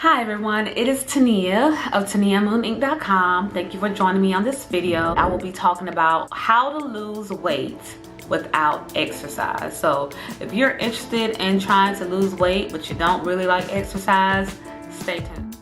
Hi everyone, it is Tania of TaniaMoonInc.com. Thank you for joining me on this video. I will be talking about how to lose weight without exercise. So if you're interested in trying to lose weight but you don't really like exercise, stay tuned.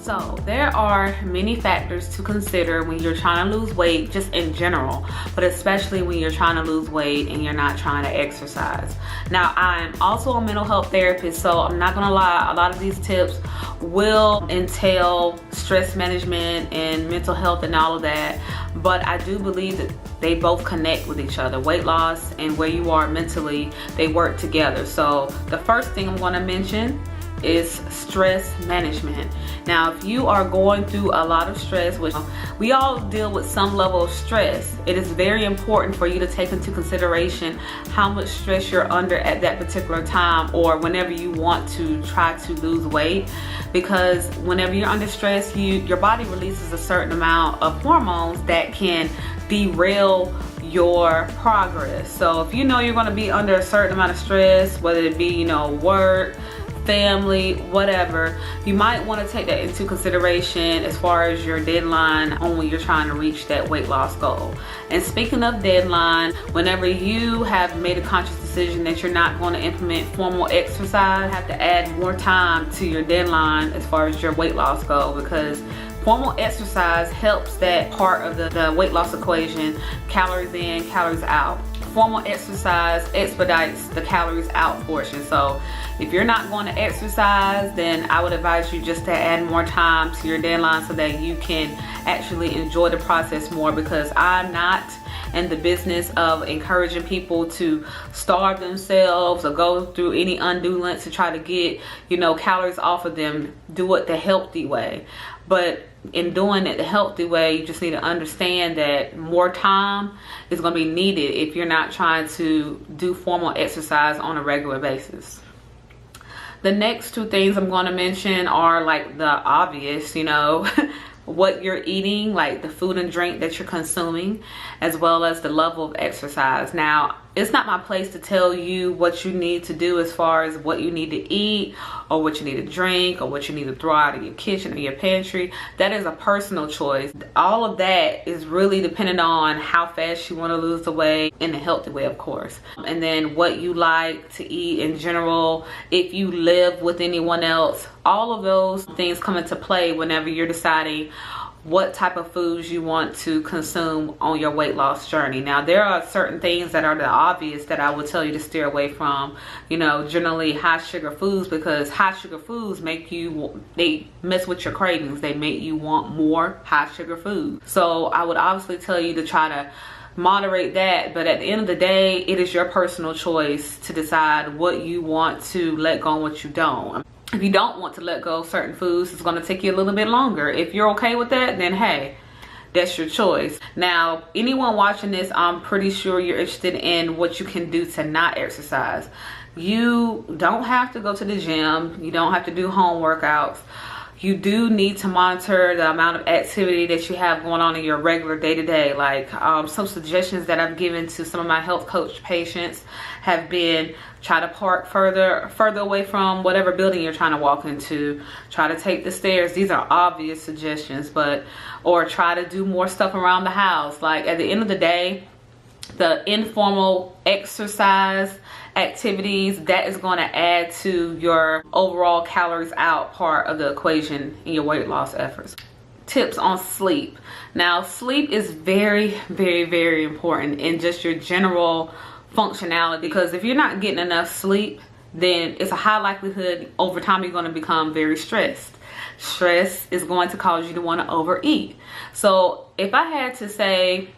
So there are many factors to consider when you're trying to lose weight, just in general, but especially when you're trying to lose weight and you're not trying to exercise. Now, I'm also a mental health therapist, so I'm not gonna lie, a lot of these tips will entail stress management and mental health and all of that, but I do believe that they both connect with each other. Weight loss and where you are mentally, they work together. So the first thing I'm gonna mention is stress management. Now, if you are going through a lot of stress, which we all deal with some level of stress, it is very important for you to take into consideration how much stress you're under at that particular time or whenever you want to try to lose weight, because whenever you're under stress, your body releases a certain amount of hormones that can derail your progress. So if you know you're going to be under a certain amount of stress, whether it be work, family, whatever, you might want to take that into consideration as far as your deadline on when you're trying to reach that weight loss goal. And speaking of deadline, whenever you have made a conscious decision that you're not going to implement formal exercise, you have to add more time to your deadline as far as your weight loss goal, because formal exercise helps that part of the weight loss equation, calories in, calories out. Formal exercise expedites the calories out portion. So if you're not going to exercise, then I would advise you just to add more time to your deadline so that you can actually enjoy the process more, because I'm not in the business of encouraging people to starve themselves or go through any undue lengths to try to get calories off of them. Do it the healthy way. But in doing it the healthy way, you just need to understand that more time is going to be needed if you're not trying to do formal exercise on a regular basis. The next two things I'm going to mention are like the obvious, what you're eating, like the food and drink that you're consuming, as well as the level of exercise. Now, it's not my place to tell you what you need to do as far as what you need to eat or what you need to drink or what you need to throw out of your kitchen or your pantry. That is a personal choice. All of that is really dependent on how fast you want to lose the weight in a healthy way, of course. And then what you like to eat in general, if you live with anyone else, all of those things come into play whenever you're deciding what type of foods you want to consume on your weight loss journey. Now, there are certain things that are the obvious that I would tell you to steer away from, generally high sugar foods, because high sugar foods they mess with your cravings. They make you want more high sugar food. So I would obviously tell you to try to moderate that, but at the end of the day, it is your personal choice to decide what you want to let go and what you don't. If you don't want to let go of certain foods, it's going to take you a little bit longer. If you're okay with that, then hey, that's your choice. Now, anyone watching this, I'm pretty sure you're interested in what you can do to not exercise. You don't have to go to the gym. You don't have to do home workouts. You do need to monitor the amount of activity that you have going on in your regular day-to-day. Like some suggestions that I've given to some of my health coach patients have been: try to park further away from whatever building you're trying to walk into. Try to take the stairs. These are obvious suggestions, or try to do more stuff around the house. Like, at the end of the day, the informal exercise activities, that is going to add to your overall calories out part of the equation in your weight loss efforts. Tips on sleep. Now, sleep is very, very, very important in just your general functionality, because if you're not getting enough sleep, then it's a high likelihood over time you're going to become very stressed. Stress is going to cause you to want to overeat. So if I had to say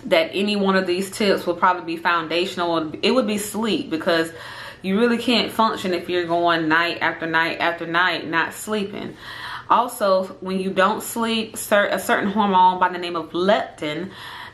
that any one of these tips would probably be foundational, it would be sleep, because you really can't function if you're going night after night after night not sleeping. Also, when you don't sleep, a certain hormone by the name of leptin,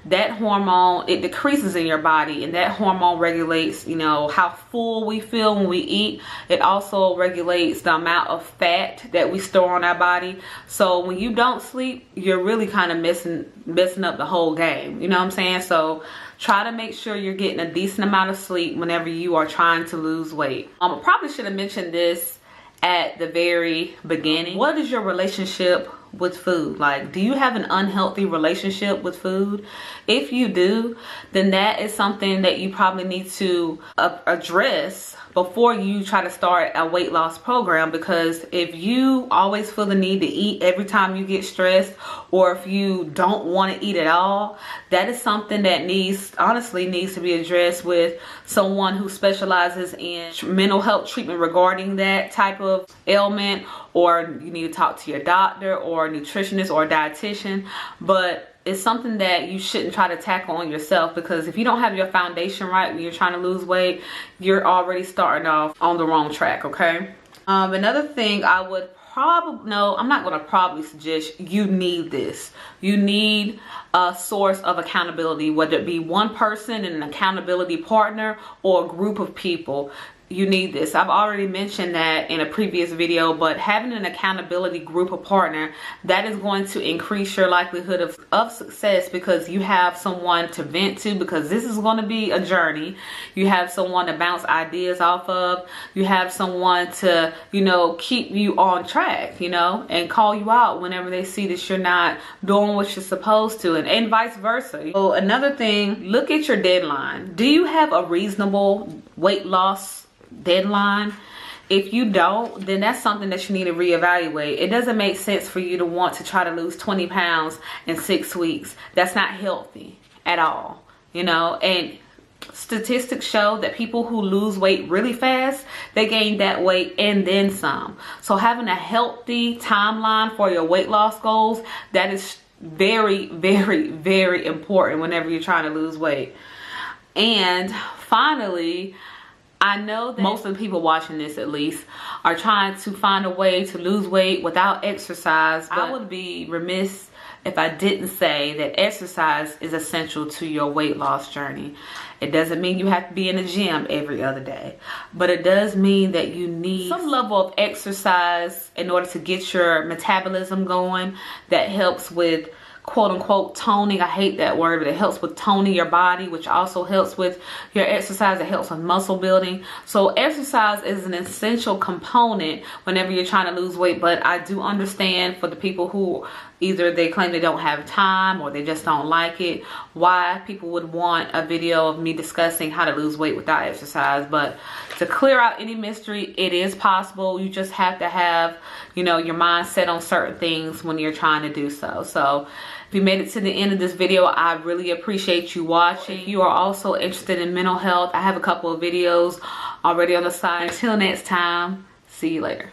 that hormone, it decreases in your body, and that hormone regulates how full we feel when we eat. It also regulates the amount of fat that we store on our body. So when you don't sleep, you're really kind of messing up the whole game, you know what I'm saying? So try to make sure you're getting a decent amount of sleep whenever you are trying to lose weight. I probably should have mentioned this at the very beginning. What is your relationship with food? Like, do you have an unhealthy relationship with food? If you do, then that is something that you probably need to address before you try to start a weight loss program. Because if you always feel the need to eat every time you get stressed, or if you don't want to eat at all, that is something that honestly needs to be addressed with someone who specializes in mental health treatment regarding that type of ailment, or you need to talk to your doctor or a nutritionist or a dietitian. But it's something that you shouldn't try to tackle on yourself, because if you don't have your foundation right when you're trying to lose weight, you're already starting off on the wrong track, okay? Another thing I would I'm not going to probably suggest, you need this. You need a source of accountability, whether it be one person and an accountability partner or a group of people. You need this. I've already mentioned that in a previous video, but having an accountability group of partner, that is going to increase your likelihood of success, because you have someone to vent to, because this is going to be a journey. You have someone to bounce ideas off of. You have someone to, keep you on track, and call you out whenever they see that you're not doing what you're supposed to, and vice versa. So another thing, look at your deadline. Do you have a reasonable weight loss deadline? If you don't, then that's something that you need to reevaluate. It doesn't make sense for you to want to try to lose 20 pounds in 6 weeks. That's not healthy at all, and statistics show that people who lose weight really fast, they gain that weight and then some. So having a healthy timeline for your weight loss goals, that is very, very, very important whenever you're trying to lose weight. And finally, I know that most of the people watching this, at least, are trying to find a way to lose weight without exercise. But I would be remiss if I didn't say that exercise is essential to your weight loss journey. It doesn't mean you have to be in the gym every other day, but it does mean that you need some level of exercise in order to get your metabolism going. That helps with quote unquote toning. I hate that word, but it helps with toning your body, which also helps with your exercise. It helps with muscle building. So exercise is an essential component whenever you're trying to lose weight. But I do understand for the people who either they claim they don't have time or they just don't like it, why people would want a video of me discussing how to lose weight without exercise. But to clear out any mystery, it is possible. You just have to have, your mind set on certain things when you're trying to do so. So if you made it to the end of this video, I really appreciate you watching. If you are also interested in mental health, I have a couple of videos already on the side. Until next time, see you later.